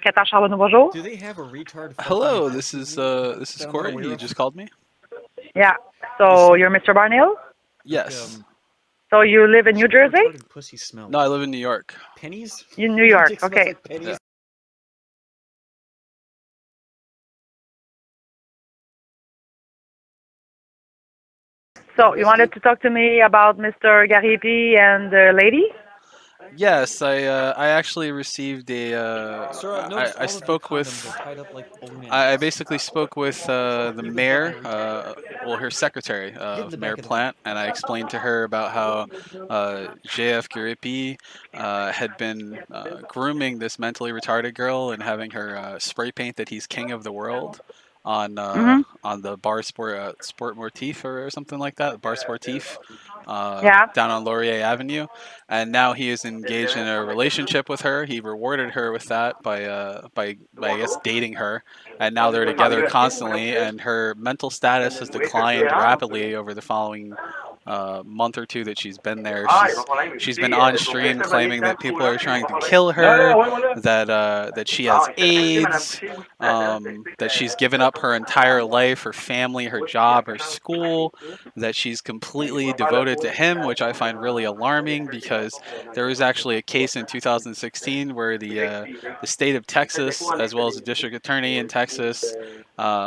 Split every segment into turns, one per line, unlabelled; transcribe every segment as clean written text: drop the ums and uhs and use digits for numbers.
Bonjour.
Do they have a retard fucking
Hello,
event
this is
that I'm
Corey.
unaware
You
of?
just called me.
Yeah. So you're Mr. Barnhill?
Yes.
So you live in New Jersey?
Retarded pussy smell.
No, I live in New York.
Pennies?
In New York.
Dick smells
Okay.
like pennies.
Yeah.
So you wanted to talk to me about Mr. Gariepy and the lady?
Yes, I actually received a.
Sir, I've
I
noticed all of your
spoke with.
condoms are tied up like balloon
I
ends.
basically spoke with the
You
mayor,
fucking retard.
well, her secretary
Get in
of
the
Mayor
back of the van.
Plant, and I explained to her about how JF Gariepy had been grooming this mentally retarded girl and having her spray paint that he's king of the world on the bar sport motif or something like that, bar sportif,
Yeah.
down on Laurier Avenue, and now he is engaged in a relationship with her. He rewarded her with that by I guess dating her, and now they're together constantly. And her mental status has declined rapidly over the following month or two that she's been there. She's been on stream claiming that people are trying to kill her, that she has AIDS, that she's given up her entire life, her family, her job, her school, that she's completely devoted to him, which I find really alarming because there was actually a case in 2016 where the state of Texas, as well as the district attorney in Texas,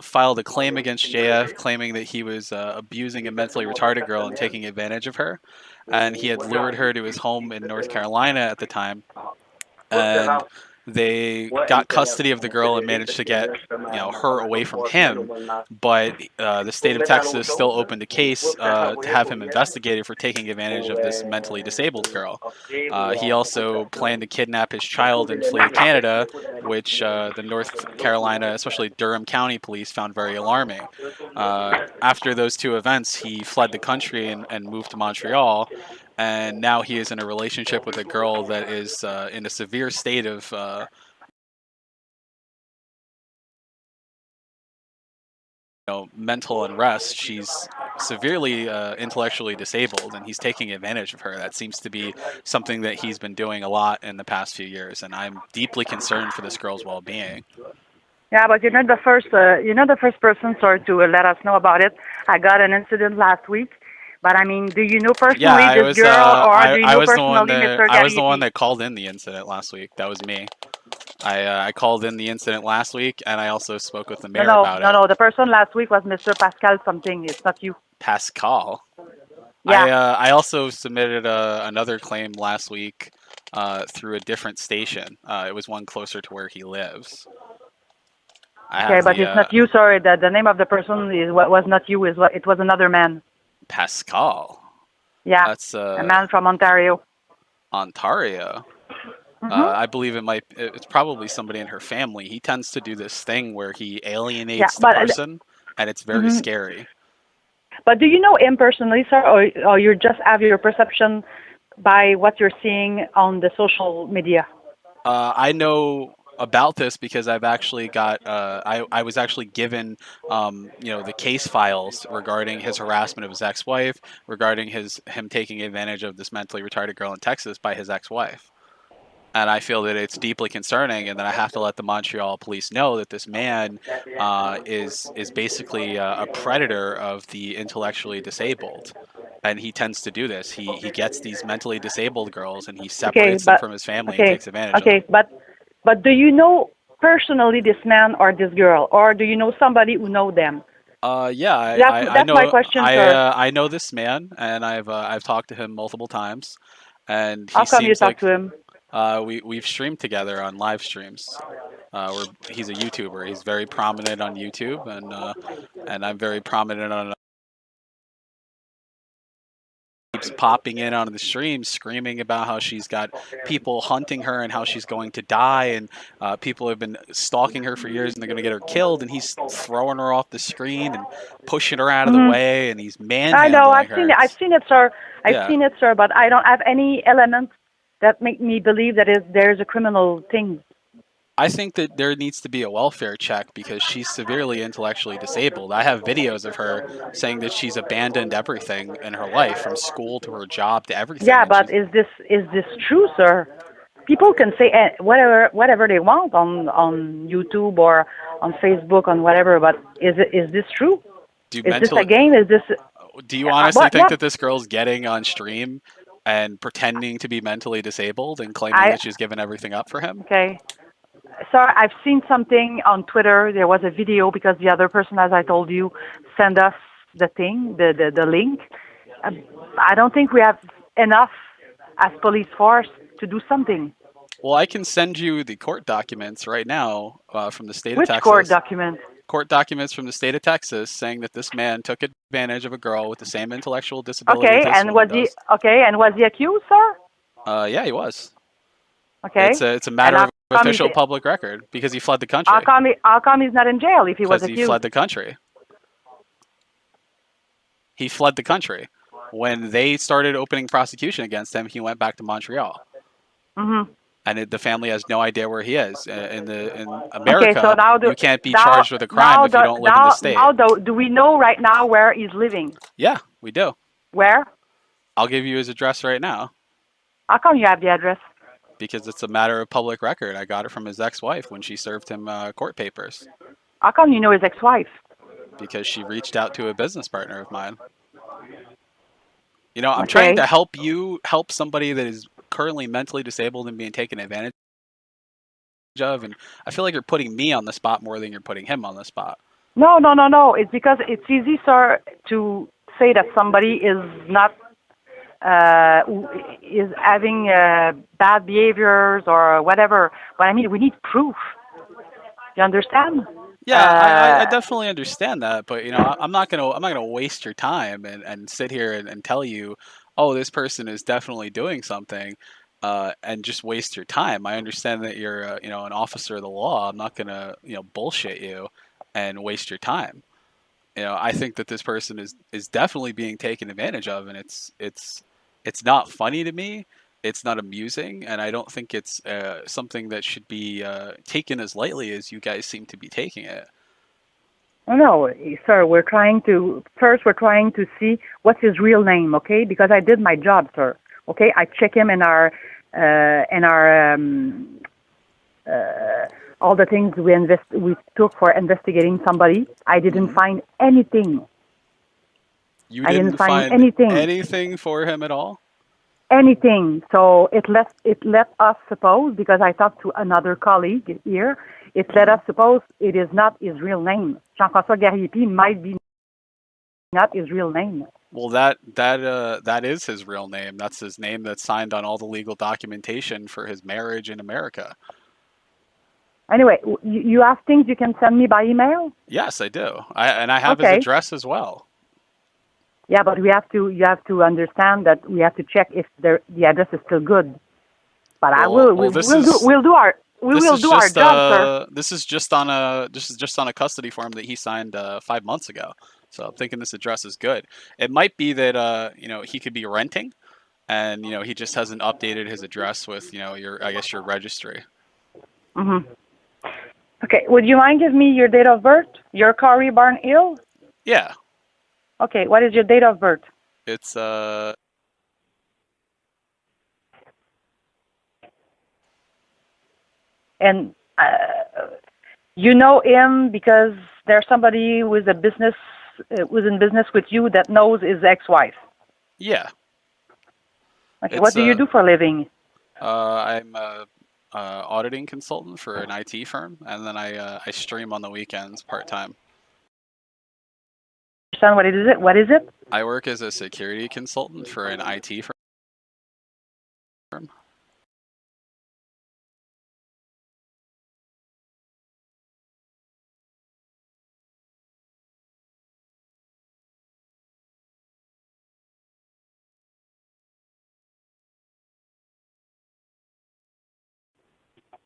filed a claim against JF, claiming that he was abusing a mentally retarded girl and taking advantage of her, and he had lured her to his home in North Carolina at the time, and they got custody of the girl and managed to get her away from him, but the state of Texas still opened a case to have him investigated for taking advantage of this mentally disabled girl. He also planned to kidnap his child and flee to Canada, which the North Carolina, especially Durham County police, found very alarming. After those two events, he fled the country and moved to Montreal, and now he is in a relationship with a girl that is in a severe state of mental unrest. She's severely intellectually disabled, and he's taking advantage of her. That seems to be something that he's been doing a lot in the past few years, and I'm deeply concerned for this girl's well-being.
Yeah, but you're not the first. You're not the first person, sir, to let us know about it. I got an incident last week. But I mean, do you know personally this girl, or do you know personally Mr. Gariepy?
I was the one that called in the incident last week. That was me. I called in the incident last week, and I also spoke with the mayor about it.
No, the person last week was Mr. Pascal something. It's not you.
Pascal?
Yeah.
I also submitted another claim last week through a different station. It was one closer to where he lives.
Okay, but it's not you, sorry. The name of the person was not you. It was another man.
Pascal?
Yeah,
that's
a man from Ontario.
Ontario? I believe it's probably somebody in her family. He tends to do this thing where he alienates the person, and it's very scary.
But do you know him personally, sir, or you just have your perception by what you're seeing on the social media?
I know about this because I've actually got I was actually given the case files regarding his harassment of his ex-wife, regarding him taking advantage of this mentally retarded girl in Texas by his ex-wife. And I feel that it's deeply concerning, and that I have to let the Montreal police know that this man is basically a predator of the intellectually disabled, and he tends to do this. He gets these mentally disabled girls, and he separates them from his family and takes advantage of them.
Okay, but do you know personally this man or this girl, or do you know somebody who know them?
Yeah,
that's
I know.
My question, sir.
I know this man, and I've talked to him multiple times, and he
How come you
seems like
talk to him?
We've streamed together on live streams. He's a YouTuber. He's very prominent on YouTube, and I'm very prominent on. Keeps popping in on the stream, screaming about how she's got people hunting her and how she's going to die, and people have been stalking her for years and they're going to get her killed. And he's throwing her off the screen and pushing her out of the way, and he's manhandling her.
I know. I've seen it, sir. I've seen it, sir. But I don't have any elements that make me believe that there's a criminal thing.
I think that there needs to be a welfare check because she's severely intellectually disabled. I have videos of her saying that she's abandoned everything in her life, from school to her job to everything.
Yeah, but is this true, sir? people can say whatever they want on YouTube or on Facebook on whatever, but is this true? Is this a game? Is this?
Do you honestly think that this girl's getting on stream and pretending to be mentally disabled and claiming that she's given everything up for him?
Okay. So I've seen something on Twitter. There was a video because the other person, as I told you, sent us the thing, the link. I don't think we have enough as police force to do something.
Well, I can send you the court documents right now from the state of Texas.
Which court document?
Court documents from the state of Texas saying that this man took advantage of a girl with the same intellectual disability.
Okay, and was he and was he accused, sir?
Yeah, he was.
Okay.
It's a matter of official public record because he fled the country.
How come he's not in jail if he was accused?
Because he fled the country. He fled the country. When they started opening prosecution against him, he went back to Montreal.
Mm-hmm.
And the family has no idea where he is. In America,
okay, so now
you can't be charged with a crime if you don't live in the state.
Now, do we know right now where he's living?
Yeah, we do.
Where?
I'll give you his address right now.
How come you have the address?
Because it's a matter of public record. I got it from his ex-wife when she served him court papers.
How come you know his ex-wife?
Because she reached out to a business partner of mine. You know, I'm trying to help somebody that is currently mentally disabled and being taken advantage of, and I feel like you're putting me on the spot more than you're putting him on the spot.
No. It's because it's easy, sir, to say that somebody is not is having bad behaviors or whatever. But I mean, we need proof. You understand?
Yeah, I definitely understand that, but you know, I'm not gonna waste your time and sit here and tell you, oh, this person is definitely doing something, and just waste your time. I understand that you're an officer of the law. I'm not gonna bullshit you and waste your time. You know, I think that this person is definitely being taken advantage of, and it's not funny to me. It's not amusing, and I don't think it's something that should be taken as lightly as you guys seem to be taking it.
No, sir. We're trying to see what's his real name, okay? Because I did my job, sir. Okay, I check him in our all the things we took for investigating somebody. I didn't find anything.
You didn't find anything for him at all?
Anything. So it let us suppose, because I talked to another colleague here, it let us suppose it is not his real name. Jean-Francois Gariepy might be not his real name.
Well, that is his real name. That's his name that's signed on all the legal documentation for his marriage in America.
Anyway, you have things you can send me by email?
Yes, I do. I have his address as well.
Yeah, but you have to understand that we have to check if the address is still good. But we'll do our job, sir.
This is just on a custody form that he signed 5 months ago. So I'm thinking this address is good. It might be that he could be renting, and he just hasn't updated his address with your registry.
Mm-hmm. Okay. Would you mind giving me your date of birth? Your Corey Barn Hill?
Yeah.
Okay, what is your date of birth?
It's
and you know him because there's somebody who is in business with you that knows his ex-wife.
Yeah.
Okay, what do you do for a living?
I'm a auditing consultant for an IT firm, and then I stream on the weekends part-time.
Son, what is it?
I work as a security consultant for an IT firm.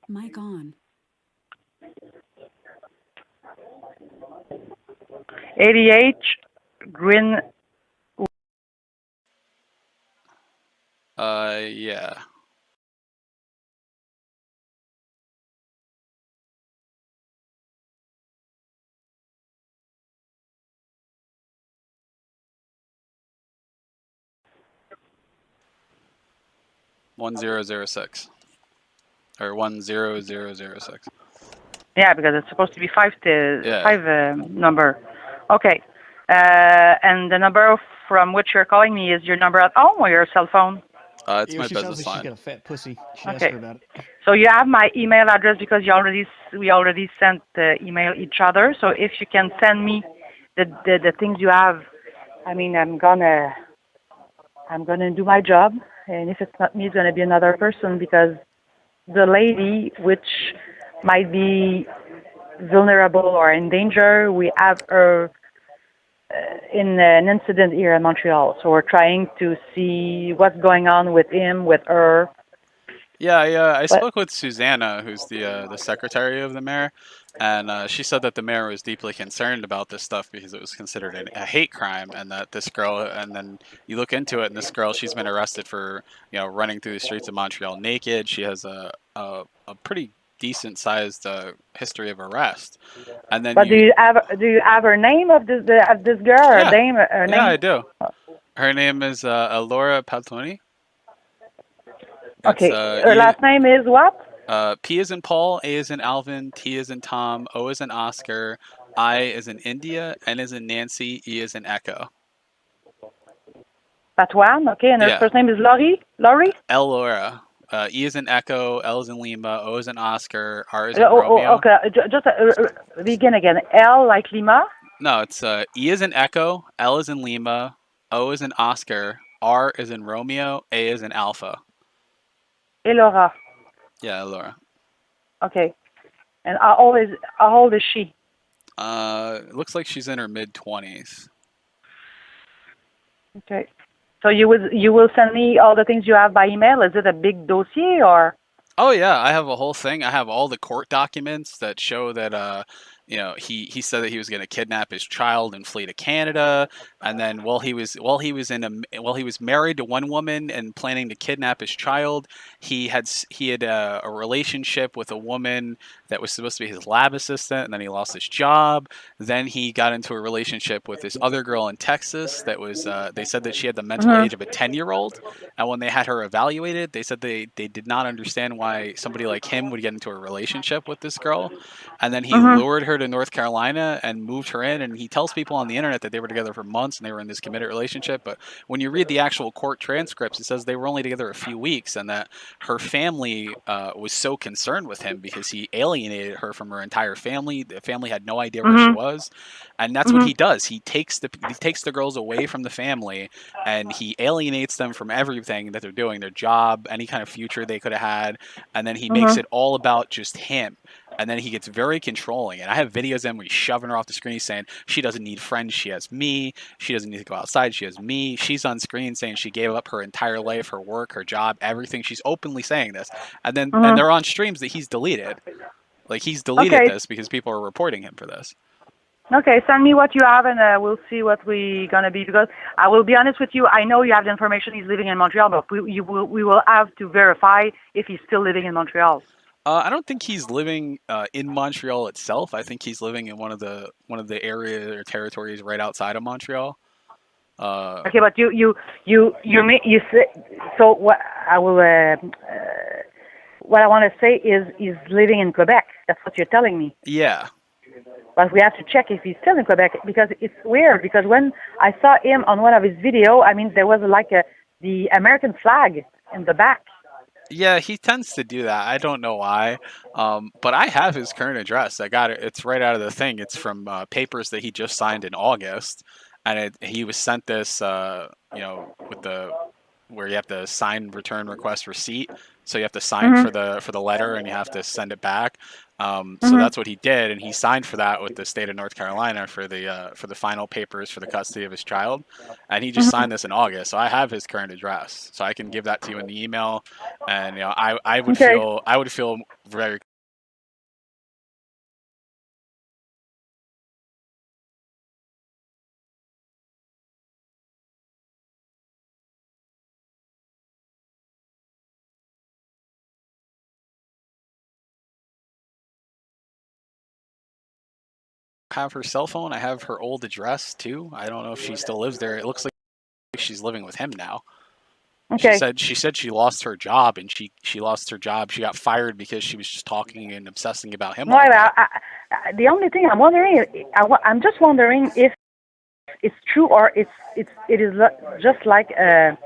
Mic on.
88 Green.
Yeah. $1006. or 10006.
Yeah, because it's supposed to be five number. Okay. And the number from which you're calling me is your number at home or your cell phone?
It's my
she sounds
business
like
line.
she's got a fat pussy. She asked
Okay.
her about it.
So you have my email address because we already sent email each other. So if you can send me the things you have, I mean, I'm gonna do my job, and if it's not me, it's gonna be another person because the lady, which might be vulnerable or in danger, we have her in an incident here in Montreal. So we're trying to see what's going on with him, with her.
Yeah, I spoke with Susanna, who's the secretary of the mayor, and she said that the mayor was deeply concerned about this stuff because it was considered a hate crime, and that this girl, and then you look into it, and this girl, she's been arrested for running through the streets of Montreal naked. She has a pretty decent sized history of arrest, and then
But do you have her name of this girl? Her
yeah,
name? Her name?
yeah, I do. Her name is Laura Paltoni.
Okay. Her last name is what?
P is in Paul, A is in Alvin, T is in Tom, O is in Oscar, I is in India, N is in Nancy, E is in Echo.
Patoine, okay, and her first name is Laurie?
L Laura. E is in Echo, L is in Lima, O is in Oscar, R is in Romeo.
Okay, just begin again. L like Lima?
No, it's E is in Echo, L is in Lima, O is in Oscar, R is in Romeo, A is in Alpha.
Laura.
Yeah, Laura.
Okay. And how old is she?
It looks like she's in her mid-20s.
Okay. So you will send me all the things you have by email? Is it a big dossier or?
Oh yeah, I have a whole thing. I have all the court documents that show that he said that he was going to kidnap his child and flee to Canada, and then while he was married to one woman and planning to kidnap his child, he had a relationship with a woman that was supposed to be his lab assistant, and then he lost his job. Then he got into a relationship with this other girl in Texas that was they said that she had the mental age of a 10-year-old, and when they had her evaluated, they said they did not understand why somebody like him would get into a relationship with this girl. And then he lured her to North Carolina and moved her in, and he tells people on the internet that they were together for months and they were in this committed relationship. But when you read the actual court transcripts, it says they were only together a few weeks, and that her family was so concerned with him because he alienated her from her entire family. The family had no idea where she was, and that's what he does. He takes the girls away from the family, and he alienates them from everything that they're doing, their job, any kind of future they could have had, and then he makes it all about just him. And then he gets very controlling. And I have videos of him where he's shoving her off the screen saying, she doesn't need friends, she has me. She doesn't need to go outside, she has me. She's on screen saying she gave up her entire life, her work, her job, everything. She's openly saying this. And then and they're on streams that he's deleted. Like, he's deleted this because people are reporting him for this.
Okay, send me what you have, and we'll see what we're going to be. Because I will be honest with you, I know you have the information he's living in Montreal, but we will have to verify if he's still living in Montreal.
I don't think he's living in Montreal itself. I think he's living in one of the areas or territories right outside of Montreal.
Okay, but you say, so what I will what I want to say is he's living in Quebec. That's what you're telling me.
Yeah.
But we have to check if he's still in Quebec because it's weird. Because when I saw him on one of his videos, I mean, there was like the American flag in the back.
Yeah, he tends to do that. I don't know why, but I have his current address. I got it. It's right out of the thing. It's from papers that he just signed in August, and he was sent this, with where you have to sign return request receipt. So you have to sign for the letter, and you have to send it back. So that's what he did, and he signed for that with the state of North Carolina for the final papers for the custody of his child, and he just signed this in August. So I have his current address, so I can give that to you in the email, and I would feel very. Have her cell phone. I have her old address too. I don't know if she still lives there. It looks like she's living with him now.
Okay.
She said she lost her job, and she lost her job. She got fired because she was just talking and obsessing about him
No,
all day.
the only thing I'm wondering, I'm just wondering if it's true or it is just like a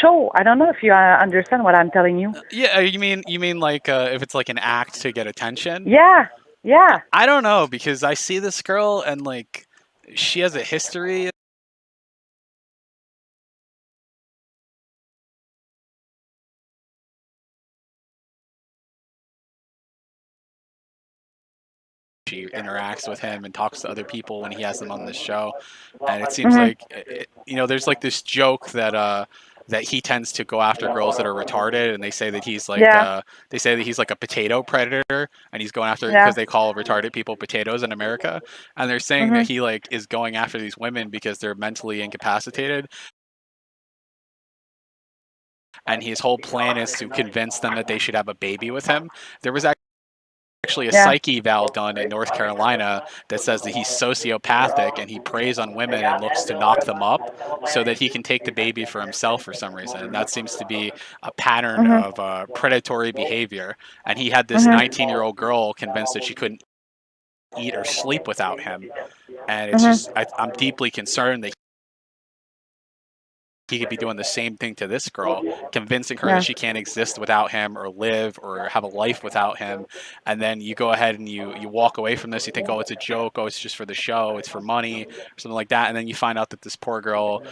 show. I don't know if you understand what I'm telling you.
Yeah, you mean like if it's like an act to get attention?
Yeah, yeah.
I don't know, because I see this girl and like she has a history. She interacts with him and talks to other people when he has them on this show, and it seems like there's like this joke that he tends to go after girls that are retarded, and they say that he's like
Yeah,
a potato predator, and he's going after,
yeah.
because they call retarded people potatoes in America, and they're saying that he like is going after these women because they're mentally incapacitated, and his whole plan is to convince them that they should have a baby with him. There was actually a
Yeah.
psyche eval done in North Carolina that says that he's sociopathic and he preys on women and looks to knock them up so that he can take the baby for himself for some reason. And that seems to be a pattern of predatory behavior. And he had this 19-year-old girl convinced that she couldn't eat or sleep without him. And it's just, I'm deeply concerned that he could be doing the same thing to this girl, convincing her that she can't exist without him or live or have a life without him. And then you go ahead and you walk away from this. You think, oh, it's a joke. Oh, it's just for the show. It's for money or something like that. And then you find out that this poor girl,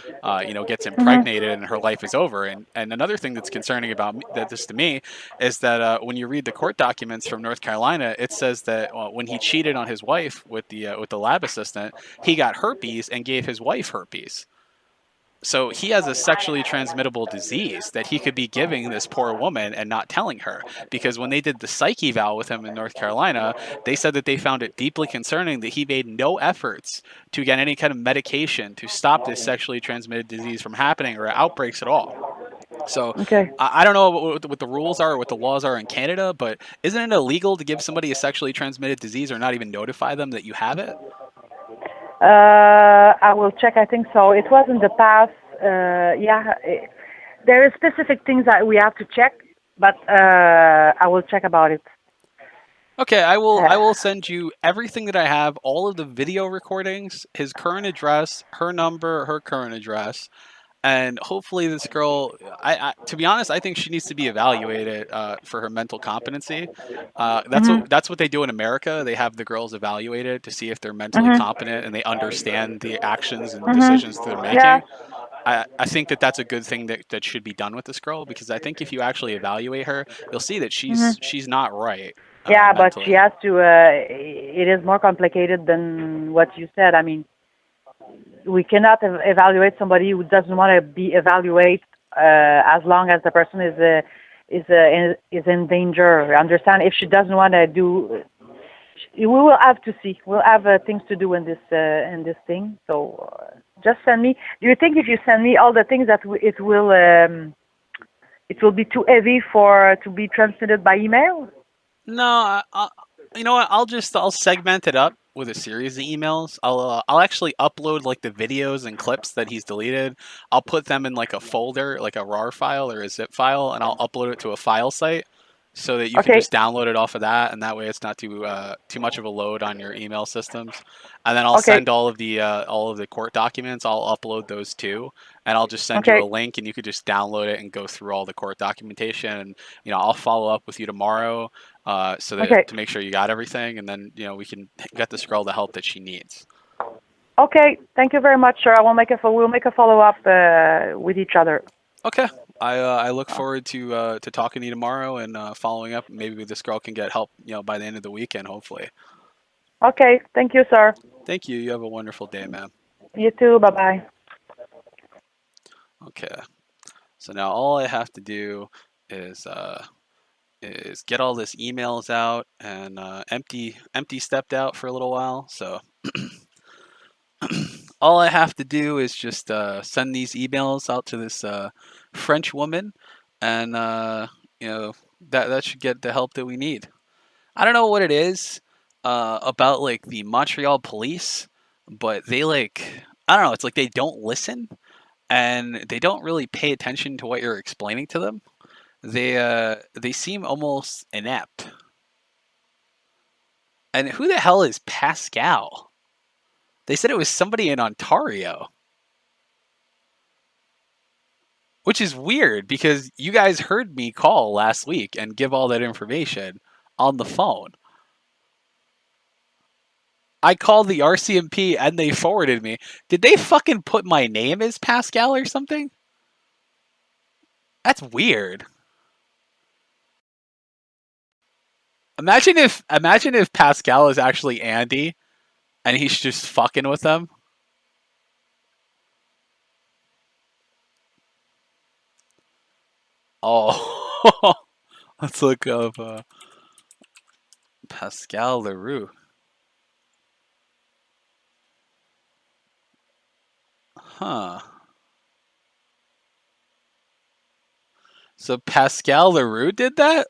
gets impregnated and her life is over. And another thing that's concerning about this to me is that when you read the court documents from North Carolina, it says that when he cheated on his wife with the lab assistant, he got herpes and gave his wife herpes. So he has a sexually transmittable disease that he could be giving this poor woman and not telling her. Because when they did the psyche eval with him in North Carolina, they said that they found it deeply concerning that he made no efforts to get any kind of medication to stop this sexually transmitted disease from happening or outbreaks at all. So I don't know what the rules are or what the laws are in Canada, but isn't it illegal to give somebody a sexually transmitted disease or not even notify them that you have it?
I will check. I think so. It was in the past. There are specific things that we have to check, but I will check about it.
Okay, I will send you everything that I have, all of the video recordings, his current address, her number, her current address, and hopefully this girl. To be honest, I think she needs to be evaluated for her mental competency. That's what they do in America. They have the girls evaluated to see if they're mentally competent and they understand the actions and decisions they're making.
Yeah.
I think that's a good thing that should be done with this girl, because I think if you actually evaluate her, you'll see that she's not right.
Yeah, but
mentally.
she has to. It is more complicated than what you said. I mean, we cannot evaluate somebody who doesn't want to be evaluated as long as the person is in danger. Understand? If she doesn't want to do, we will have to see. We'll have things to do in this thing. So just send me. Do you think if you send me all the things that it will be too heavy to be transmitted by email?
No, you know what? I'll segment it up with a series of emails. I'll actually upload like the videos and clips that he's deleted. I'll put them in like a folder, like a RAR file or a zip file, and I'll upload it to a file site so that you can just download it off of that, and that way it's not too much of a load on your email systems. And then I'll send all of the court documents. I'll upload those too, and I'll just send you a link, and you could just download it and go through all the court documentation. And I'll follow up with you tomorrow. So that to make sure you got everything, and then we can get this girl the help that she needs.
Okay, thank you very much, sir. We'll make a follow up with each other.
Okay, I look forward to talking to you tomorrow and following up. Maybe this girl can get help by the end of the weekend, hopefully.
Okay, thank you, sir.
Thank you. You have a wonderful day, ma'am.
You too. Bye bye.
Okay, so now all I have to do is get all this emails out, and empty stepped out for a little while, so all I have to do is just send these emails out to this French woman, and that should get the help that we need. I don't know what it is about like the Montreal police, but they I don't know, it's like they don't listen. and they don't really pay attention to what you're explaining to them. They seem almost inept. And who the hell is Pascal? They said it was somebody in Ontario. Which is weird because you guys heard me call last week and give all that information on the phone. I called the RCMP and they forwarded me. Did they fucking put my name as Pascal or something? That's weird. Imagine if Pascal is actually Andy and he's just fucking with them. Oh, let's look up Pascal Leroux. Huh. So Pascal Leroux did that?